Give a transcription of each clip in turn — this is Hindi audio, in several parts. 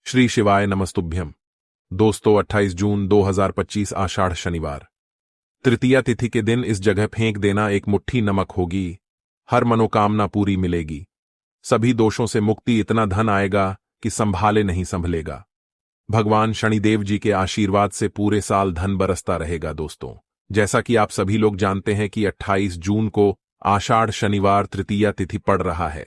श्री शिवाय नमस्तुभ्यम। दोस्तों 28 जून 2025 आषाढ़ शनिवार तृतीया तिथि के दिन इस जगह फेंक देना एक मुट्ठी नमक होगी। हर मनोकामना पूरी मिलेगी। सभी दोषों से मुक्ति, इतना धन आएगा कि संभाले नहीं संभलेगा। भगवान शनिदेव जी के आशीर्वाद से पूरे साल धन बरसता रहेगा। दोस्तों, जैसा कि आप सभी लोग जानते हैं कि 28 जून को आषाढ़ शनिवार तृतीया तिथि पड़ रहा है।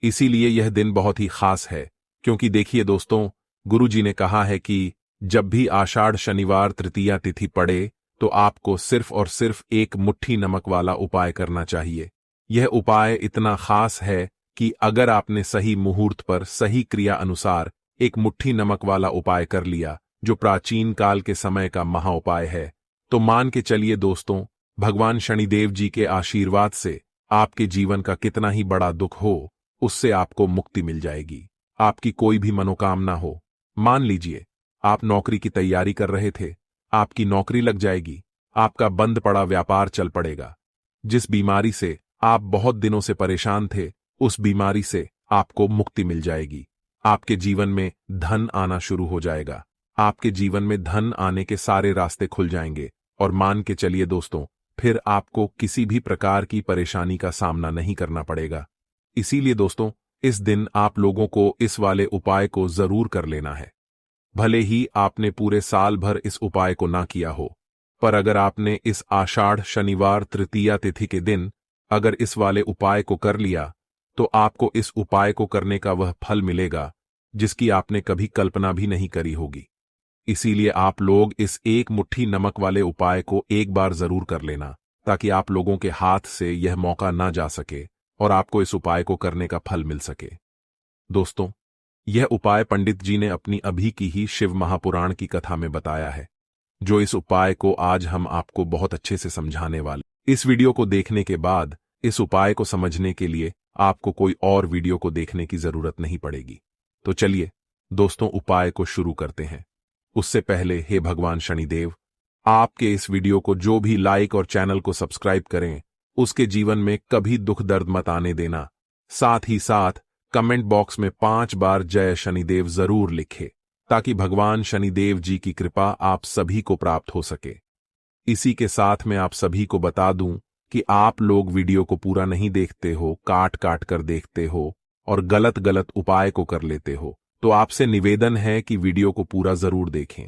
इसीलिए यह दिन बहुत ही खास है, क्योंकि देखिए दोस्तों, गुरु जी ने कहा है कि जब भी आषाढ़ शनिवार तृतीया तिथि पड़े तो आपको सिर्फ और सिर्फ एक मुट्ठी नमक वाला उपाय करना चाहिए। यह उपाय इतना खास है कि अगर आपने सही मुहूर्त पर सही क्रिया अनुसार एक मुट्ठी नमक वाला उपाय कर लिया, जो प्राचीन काल के समय का महाउपाय है, तो मान के चलिए दोस्तों, भगवान शनिदेव जी के आशीर्वाद से आपके जीवन का कितना ही बड़ा दुख हो, उससे आपको मुक्ति मिल जाएगी। आपकी कोई भी मनोकामना हो, मान लीजिए आप नौकरी की तैयारी कर रहे थे, आपकी नौकरी लग जाएगी। आपका बंद पड़ा व्यापार चल पड़ेगा। जिस बीमारी से आप बहुत दिनों से परेशान थे, उस बीमारी से आपको मुक्ति मिल जाएगी। आपके जीवन में धन आना शुरू हो जाएगा। आपके जीवन में धन आने के सारे रास्ते खुल जाएंगे और मान के चलिए दोस्तों, फिर आपको किसी भी प्रकार की परेशानी का सामना नहीं करना पड़ेगा। इसीलिए दोस्तों, इस दिन आप लोगों को इस वाले उपाय को जरूर कर लेना है। भले ही आपने पूरे साल भर इस उपाय को ना किया हो, पर अगर आपने इस आषाढ़ शनिवार तृतीया तिथि के दिन अगर इस वाले उपाय को कर लिया, तो आपको इस उपाय को करने का वह फल मिलेगा जिसकी आपने कभी कल्पना भी नहीं करी होगी। इसीलिए आप लोग इस एक मुट्ठी नमक वाले उपाय को एक बार जरूर कर लेना, ताकि आप लोगों के हाथ से यह मौका ना जा सके और आपको इस उपाय को करने का फल मिल सके। दोस्तों, यह उपाय पंडित जी ने अपनी अभी की ही शिव महापुराण की कथा में बताया है, जो इस उपाय को आज हम आपको बहुत अच्छे से समझाने वाले। इस वीडियो को देखने के बाद इस उपाय को समझने के लिए आपको कोई और वीडियो को देखने की जरूरत नहीं पड़ेगी। तो चलिए दोस्तों, उपाय को शुरू करते हैं। उससे पहले हे भगवान शनिदेव, आपके इस वीडियो को जो भी लाइक और चैनल को सब्सक्राइब करें, उसके जीवन में कभी दुख दर्द मत आने देना। साथ ही साथ कमेंट बॉक्स में 5 बार जय शनिदेव जरूर लिखे, ताकि भगवान शनिदेव जी की कृपा आप सभी को प्राप्त हो सके। इसी के साथ मैं आप सभी को बता दूं कि आप लोग वीडियो को पूरा नहीं देखते हो, काट काट कर देखते हो और गलत गलत उपाय को कर लेते हो, तो आपसे निवेदन है कि वीडियो को पूरा जरूर देखें।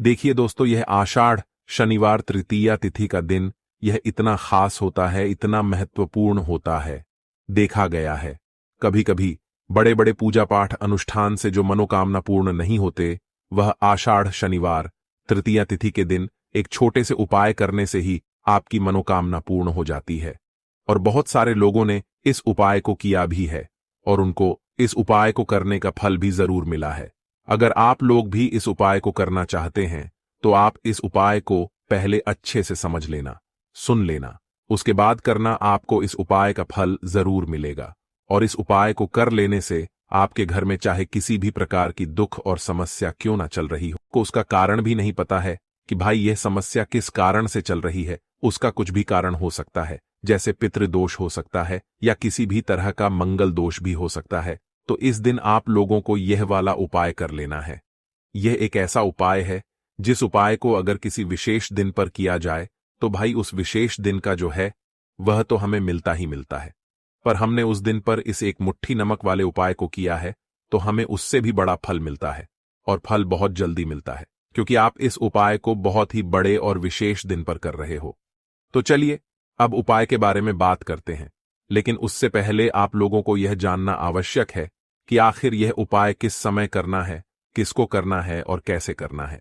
देखिए दोस्तों, यह आषाढ़ शनिवार तृतीया तिथि का दिन यह इतना खास होता है, इतना महत्वपूर्ण होता है। देखा गया है कभी कभी बड़े बड़े पूजा पाठ अनुष्ठान से जो मनोकामना पूर्ण नहीं होते, वह आषाढ़ शनिवार तृतीया तिथि के दिन एक छोटे से उपाय करने से ही आपकी मनोकामना पूर्ण हो जाती है। और बहुत सारे लोगों ने इस उपाय को किया भी है और उनको इस उपाय को करने का फल भी जरूर मिला है। अगर आप लोग भी इस उपाय को करना चाहते हैं, तो आप इस उपाय को पहले अच्छे से समझ लेना, सुन लेना, उसके बाद करना। आपको इस उपाय का फल जरूर मिलेगा। और इस उपाय को कर लेने से आपके घर में चाहे किसी भी प्रकार की दुख और समस्या क्यों ना चल रही हो, को उसका कारण भी नहीं पता है कि भाई यह समस्या किस कारण से चल रही है, उसका कुछ भी कारण हो सकता है, जैसे पितृदोष हो सकता है या किसी भी तरह का मंगल दोष भी हो सकता है। तो इस दिन आप लोगों को यह वाला उपाय कर लेना है। यह एक ऐसा उपाय है जिस उपाय को अगर किसी विशेष दिन पर किया जाए, तो भाई उस विशेष दिन का जो है वह तो हमें मिलता ही मिलता है। पर हमने उस दिन पर इस एक मुट्ठी नमक वाले उपाय को किया है, तो हमें उससे भी बड़ा फल मिलता है, और फल बहुत जल्दी मिलता है, क्योंकि आप इस उपाय को बहुत ही बड़े और विशेष दिन पर कर रहे हो। तो चलिए अब उपाय के बारे में बात करते हैं, लेकिन उससे पहले आप लोगों को यह जानना आवश्यक है कि आखिर यह उपाय किस समय करना है, किसको करना है और कैसे करना है।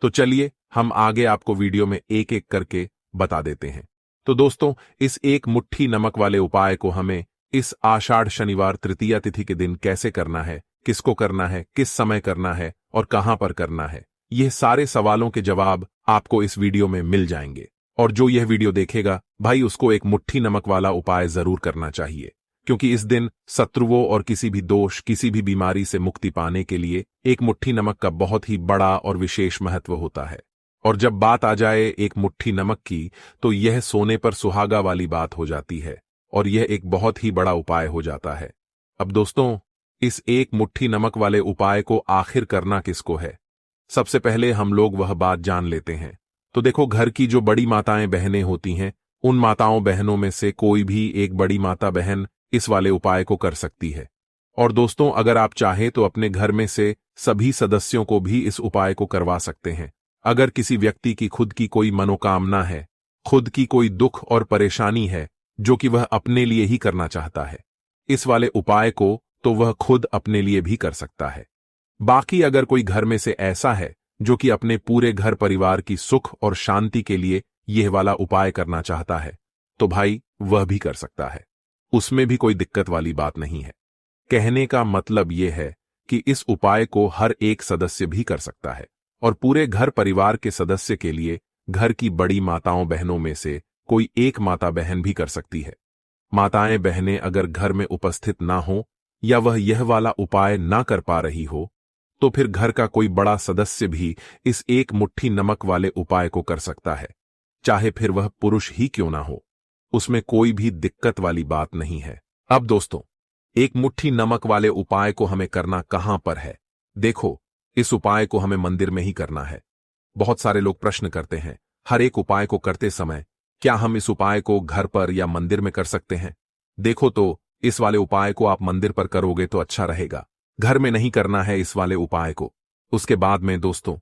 तो चलिए हम आगे आपको वीडियो में एक एक करके बता देते हैं। तो दोस्तों, इस एक मुट्ठी नमक वाले उपाय को हमें इस आषाढ़ शनिवार तृतीया तिथि के दिन कैसे करना है, किसको करना है, किस समय करना है और कहां पर करना है, यह सारे सवालों के जवाब आपको इस वीडियो में मिल जाएंगे। और जो यह वीडियो देखेगा भाई, उसको एक मुट्ठी नमक वाला उपाय जरूर करना चाहिए, क्योंकि इस दिन शत्रुओं और किसी भी दोष, किसी भी बीमारी से मुक्ति पाने के लिए एक मुट्ठी नमक का बहुत ही बड़ा और विशेष महत्व होता है। और जब बात आ जाए एक मुट्ठी नमक की, तो यह सोने पर सुहागा वाली बात हो जाती है और यह एक बहुत ही बड़ा उपाय हो जाता है। अब दोस्तों, इस एक मुट्ठी नमक वाले उपाय को आखिर करना किसको है? सबसे पहले हम लोग वह बात जान लेते हैं। तो देखो, घर की जो बड़ी माताएं बहनें होती हैं, उन माताओं बहनों में से कोई भी एक बड़ी माता बहन इस वाले उपाय को कर सकती है। और दोस्तों, अगर आप चाहें तो अपने घर में से सभी सदस्यों को भी इस उपाय को करवा सकते हैं। अगर किसी व्यक्ति की खुद की कोई मनोकामना है, खुद की कोई दुख और परेशानी है जो कि वह अपने लिए ही करना चाहता है, इस वाले उपाय को तो वह खुद अपने लिए भी कर सकता है। बाकी अगर कोई घर में से ऐसा है जो कि अपने पूरे घर परिवार की सुख और शांति के लिए यह वाला उपाय करना चाहता है, तो भाई वह भी कर सकता है। उसमें भी कोई दिक्कत वाली बात नहीं है। कहने का मतलब यह है कि इस उपाय को हर एक सदस्य भी कर सकता है और पूरे घर परिवार के सदस्य के लिए घर की बड़ी माताओं बहनों में से कोई एक माता बहन भी कर सकती है। माताएं बहनें अगर घर में उपस्थित ना हो या वह यह वाला उपाय ना कर पा रही हो, तो फिर घर का कोई बड़ा सदस्य भी इस एक मुट्ठी नमक वाले उपाय को कर सकता है, चाहे फिर वह पुरुष ही क्यों ना हो। उसमें कोई भी दिक्कत वाली बात नहीं है। अब दोस्तों, एक मुट्ठी नमक वाले उपाय को हमें करना कहां पर है? देखो, इस उपाय को हमें मंदिर में ही करना है। बहुत सारे लोग प्रश्न करते हैं, हर एक उपाय को करते समय क्या हम इस उपाय को घर पर या मंदिर में कर सकते हैं? देखो, तो इस वाले उपाय को आप मंदिर पर करोगे तो अच्छा रहेगा, घर में नहीं करना है इस वाले उपाय को। उसके बाद में दोस्तों,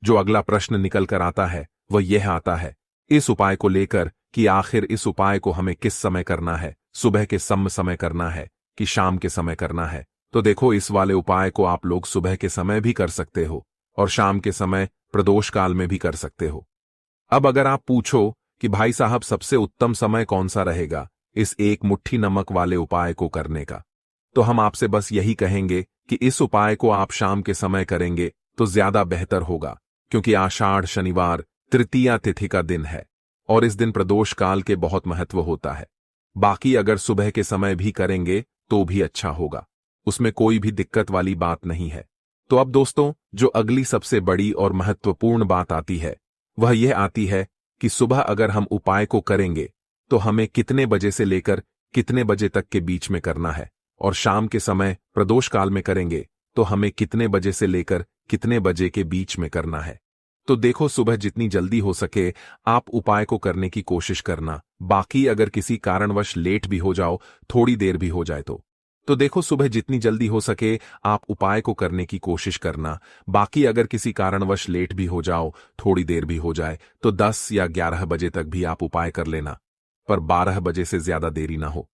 जो अगला प्रश्न निकल कर आता है वह यह आता है इस उपाय को लेकर कि आखिर इस उपाय को हमें किस समय करना है, सुबह के समय करना है कि शाम के समय करना है? तो देखो, इस वाले उपाय को आप लोग सुबह के समय भी कर सकते हो और शाम के समय प्रदोष काल में भी कर सकते हो। अब अगर आप पूछो कि भाई साहब सबसे उत्तम समय कौन सा रहेगा इस एक मुट्ठी नमक वाले उपाय को करने का, तो हम आपसे बस यही कहेंगे कि इस उपाय को आप शाम के समय करेंगे तो ज्यादा बेहतर होगा, क्योंकि आषाढ़ शनिवार तृतीया तिथि का दिन है और इस दिन प्रदोष काल के बहुत महत्व होता है। बाकी अगर सुबह के समय भी करेंगे तो भी अच्छा होगा, उसमें कोई भी दिक्कत वाली बात नहीं है। तो अब दोस्तों, जो अगली सबसे बड़ी और महत्वपूर्ण बात आती है वह यह आती है कि सुबह अगर हम उपाय को करेंगे तो हमें कितने बजे से लेकर कितने बजे तक के बीच में करना है, और शाम के समय प्रदोष काल में करेंगे तो हमें कितने बजे से लेकर कितने बजे के बीच में करना है। तो देखो, सुबह जितनी जल्दी हो सके आप उपाय को करने की कोशिश करना। बाकी अगर किसी कारणवश लेट भी हो जाओ, थोड़ी देर भी हो जाए तो देखो, सुबह जितनी जल्दी हो सके आप उपाय को करने की कोशिश करना। बाकी अगर किसी कारणवश लेट भी हो जाओ, थोड़ी देर भी हो जाए, तो 10 या 11 बजे तक भी आप उपाय कर लेना, पर 12 बजे से ज्यादा देरी ना हो,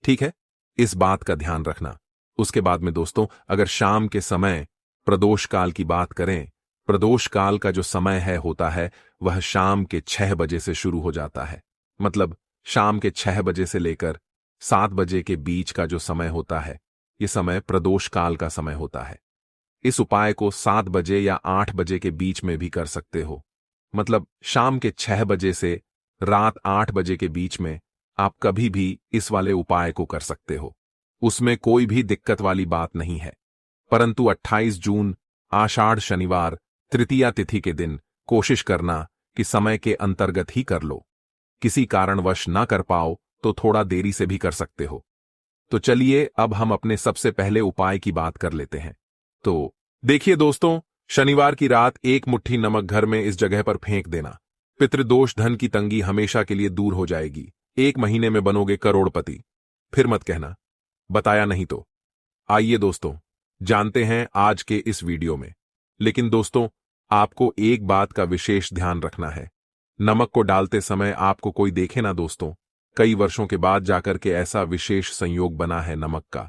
ठीक है? इस बात का ध्यान रखना। उसके बाद में दोस्तों, अगर शाम के समय प्रदोष काल की बात करें, प्रदोष काल का जो समय होता है वह शाम के 6 बजे से शुरू हो जाता है। मतलब शाम के 6 बजे से लेकर 7 बजे के बीच का जो समय होता है, यह समय प्रदोष काल का समय होता है। इस उपाय को 7 बजे या 8 बजे के बीच में भी कर सकते हो। मतलब शाम के 6 बजे से रात 8 बजे के बीच में आप कभी भी इस वाले उपाय को कर सकते हो, उसमें कोई भी दिक्कत वाली बात नहीं है। परंतु 28 जून आषाढ़ शनिवार तृतीया तिथि के दिन कोशिश करना कि समय के अंतर्गत ही कर लो। किसी कारणवश ना कर पाओ तो थोड़ा देरी से भी कर सकते हो। तो चलिए अब हम अपने सबसे पहले उपाय की बात कर लेते हैं। तो देखिए दोस्तों, शनिवार की रात एक मुट्ठी नमक घर में इस जगह पर फेंक देना। पितृदोष, धन की तंगी हमेशा के लिए दूर हो जाएगी। 1 महीने में बनोगे करोड़पति। फिर मत कहना बताया नहीं तो। आइए दोस्तों, जानते हैं आज के इस वीडियो में। लेकिन दोस्तों, आपको एक बात का विशेष ध्यान रखना है। नमक को डालते समय आपको कोई देखे ना दोस्तों। कई वर्षों के बाद जाकर के ऐसा विशेष संयोग बना है नमक का।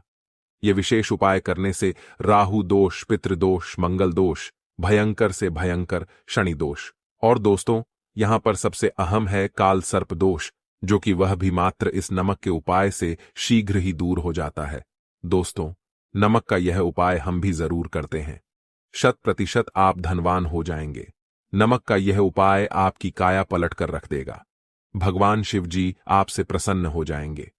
यह विशेष उपाय करने से राहु दोष, पितृदोष, मंगल दोष, भयंकर से भयंकर शनि दोष, और दोस्तों यहां पर सबसे अहम है काल सर्प दोष, जो कि वह भी मात्र इस नमक के उपाय से शीघ्र ही दूर हो जाता है। दोस्तों, नमक का यह उपाय हम भी जरूर करते हैं। 100% आप धनवान हो जाएंगे। नमक का यह उपाय आपकी काया पलट कर रख देगा। भगवान शिव जी आपसे प्रसन्न हो जाएंगे।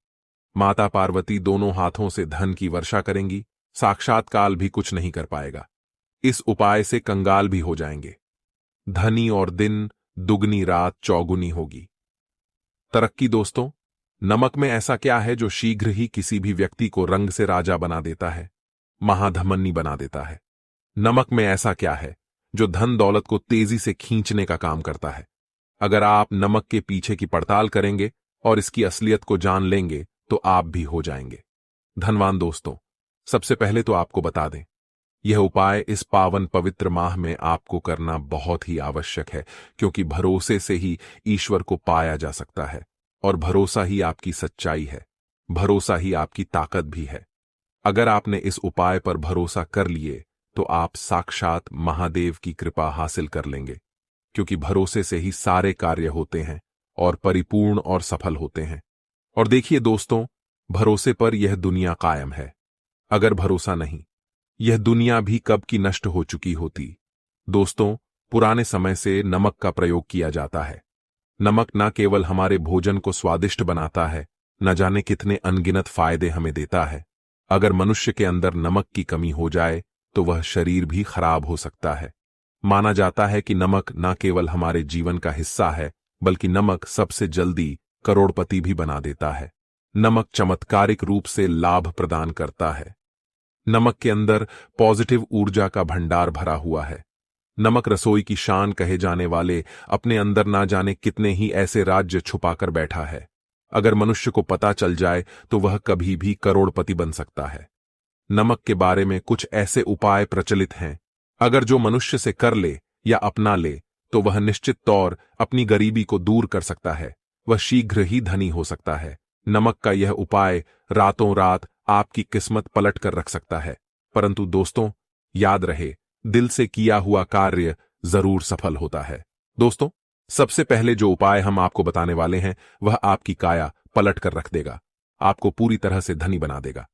माता पार्वती दोनों हाथों से धन की वर्षा करेंगी। साक्षात काल भी कुछ नहीं कर पाएगा। इस उपाय से कंगाल भी हो जाएंगे। धनी और दिन दुगनी, रात चौगुनी होगी। तरक्की दोस्तों, नमक में ऐसा क्या है जो शीघ्र ही किसी भी व्यक्ति को रंग से राजा बना देता है? महाधमनी बना देता है। नमक में ऐसा क्या है जो धन दौलत को तेजी से खींचने का काम करता है? अगर आप नमक के पीछे की पड़ताल करेंगे और इसकी असलियत को जान लेंगे तो आप भी हो जाएंगे धनवान। दोस्तों, सबसे पहले तो आपको बता दें, यह उपाय इस पावन पवित्र माह में आपको करना बहुत ही आवश्यक है, क्योंकि भरोसे से ही ईश्वर को पाया जा सकता है और भरोसा ही आपकी सच्चाई है, भरोसा ही आपकी ताकत भी है। अगर आपने इस उपाय पर भरोसा कर लिए तो आप साक्षात महादेव की कृपा हासिल कर लेंगे, क्योंकि भरोसे से ही सारे कार्य होते हैं और परिपूर्ण और सफल होते हैं। और देखिए दोस्तों, भरोसे पर यह दुनिया कायम है। अगर भरोसा नहीं, यह दुनिया भी कब की नष्ट हो चुकी होती। दोस्तों, पुराने समय से नमक का प्रयोग किया जाता है। नमक न केवल हमारे भोजन को स्वादिष्ट बनाता है, न जाने कितने अनगिनत फायदे हमें देता है। अगर मनुष्य के अंदर नमक की कमी हो जाए तो वह शरीर भी खराब हो सकता है। माना जाता है कि नमक न केवल हमारे जीवन का हिस्सा है, बल्कि नमक सबसे जल्दी करोड़पति भी बना देता है। नमक चमत्कारिक रूप से लाभ प्रदान करता है। नमक के अंदर पॉजिटिव ऊर्जा का भंडार भरा हुआ है। नमक रसोई की शान कहे जाने वाले अपने अंदर ना जाने कितने ही ऐसे राज्य छुपाकर बैठा है। अगर मनुष्य को पता चल जाए तो वह कभी भी करोड़पति बन सकता है। नमक के बारे में कुछ ऐसे उपाय प्रचलित हैं, अगर जो मनुष्य से कर ले या अपना ले तो वह निश्चित तौर अपनी गरीबी को दूर कर सकता है, वह शीघ्र ही धनी हो सकता है। नमक का यह उपाय रातों रात आपकी किस्मत पलट कर रख सकता है। परंतु दोस्तों, याद रहे, दिल से किया हुआ कार्य जरूर सफल होता है। दोस्तों, सबसे पहले जो उपाय हम आपको बताने वाले हैं वह आपकी काया पलट कर रख देगा, आपको पूरी तरह से धनी बना देगा।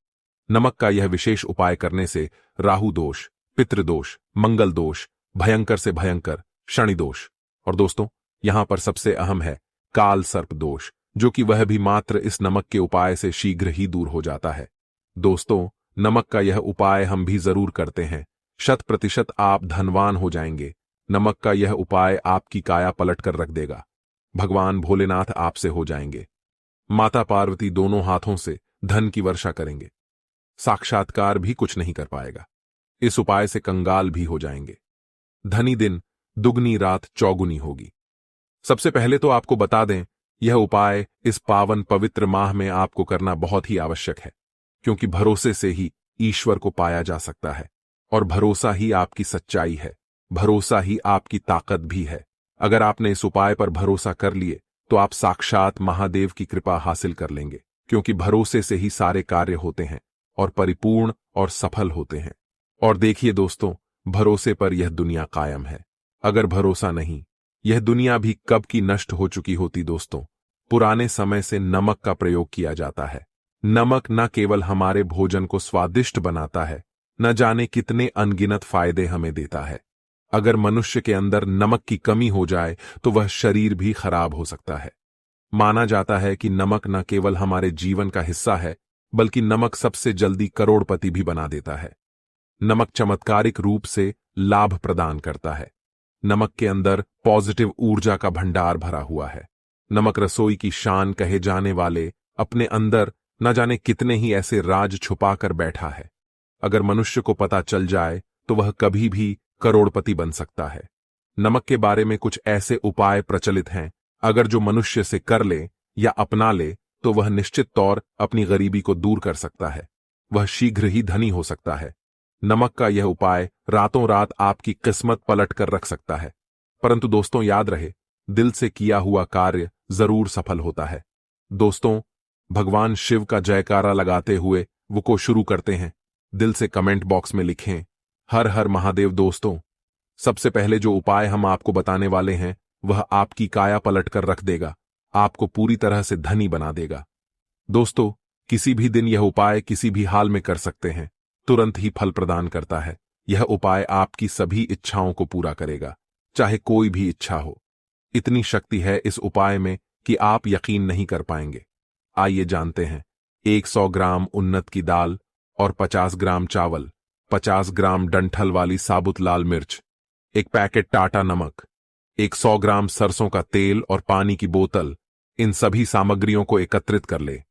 नमक का यह विशेष उपाय करने से राहु दोष, पितृदोष, मंगल दोष, भयंकर से भयंकर शनि दोष, और दोस्तों यहां पर सबसे अहम है काल सर्प दोष, जो कि वह भी मात्र इस नमक के उपाय से शीघ्र ही दूर हो जाता है। दोस्तों, नमक का यह उपाय हम भी जरूर करते हैं, 100% आप धनवान हो जाएंगे। नमक का यह उपाय आपकी काया पलट कर रख देगा। भगवान भोलेनाथ आपसे हो जाएंगे। माता पार्वती दोनों हाथों से धन की वर्षा करेंगे। साक्षात्कार भी कुछ नहीं कर पाएगा। इस उपाय से कंगाल भी हो जाएंगे। धनी दिन दुगनी रात चौगुनी होगी। सबसे पहले तो आपको बता दें, यह उपाय इस पावन पवित्र माह में आपको करना बहुत ही आवश्यक है, क्योंकि भरोसे से ही ईश्वर को पाया जा सकता है और भरोसा ही आपकी सच्चाई है, भरोसा ही आपकी ताकत भी है। अगर आपने इस उपाय पर भरोसा कर लिए तो आप साक्षात महादेव की कृपा हासिल कर लेंगे, क्योंकि भरोसे से ही सारे कार्य होते हैं और परिपूर्ण और सफल होते हैं। और देखिए दोस्तों, भरोसे पर यह दुनिया कायम है। अगर भरोसा नहीं, यह दुनिया भी कब की नष्ट हो चुकी होती। दोस्तों, पुराने समय से नमक का प्रयोग किया जाता है। नमक न केवल हमारे भोजन को स्वादिष्ट बनाता है, न जाने कितने अनगिनत फायदे हमें देता है। अगर मनुष्य के अंदर नमक की कमी हो जाए तो वह शरीर भी खराब हो सकता है। माना जाता है कि नमक न केवल हमारे जीवन का हिस्सा है, बल्कि नमक सबसे जल्दी करोड़पति भी बना देता है। नमक चमत्कारिक रूप से लाभ प्रदान करता है। नमक के अंदर पॉजिटिव ऊर्जा का भंडार भरा हुआ है। नमक रसोई की शान कहे जाने वाले अपने अंदर न जाने कितने ही ऐसे राज छुपा कर बैठा है। अगर मनुष्य को पता चल जाए तो वह कभी भी करोड़पति बन सकता है। नमक के बारे में कुछ ऐसे उपाय प्रचलित हैं, अगर जो मनुष्य से कर ले या अपना ले तो वह निश्चित तौर अपनी गरीबी को दूर कर सकता है, वह शीघ्र ही धनी हो सकता है। नमक का यह उपाय रातों रात आपकी किस्मत पलट कर रख सकता है। परंतु दोस्तों, याद रहे, दिल से किया हुआ कार्य जरूर सफल होता है। दोस्तों, भगवान शिव का जयकारा लगाते हुए वो को शुरू करते हैं। दिल से कमेंट बॉक्स में लिखें, हर हर महादेव। दोस्तों, सबसे पहले जो उपाय हम आपको बताने वाले हैं वह आपकी काया पलट कर रख देगा, आपको पूरी तरह से धनी बना देगा। दोस्तों, किसी भी दिन यह उपाय किसी भी हाल में कर सकते हैं, तुरंत ही फल प्रदान करता है। यह उपाय आपकी सभी इच्छाओं को पूरा करेगा, चाहे कोई भी इच्छा हो। इतनी शक्ति है इस उपाय में कि आप यकीन नहीं कर पाएंगे। आइए जानते हैं। 100 ग्राम उन्नत की दाल और 50 ग्राम चावल, 50 ग्राम डंठल वाली साबुत लाल मिर्च, एक पैकेट टाटा नमक, 100 ग्राम सरसों का तेल और पानी की बोतल, इन सभी सामग्रियों को एकत्रित कर ले।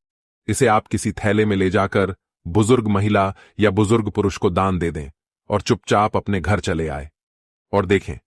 इसे आप किसी थैले में ले जाकर बुजुर्ग महिला या बुजुर्ग पुरुष को दान दे दें और चुपचाप अपने घर चले आए। और देखें,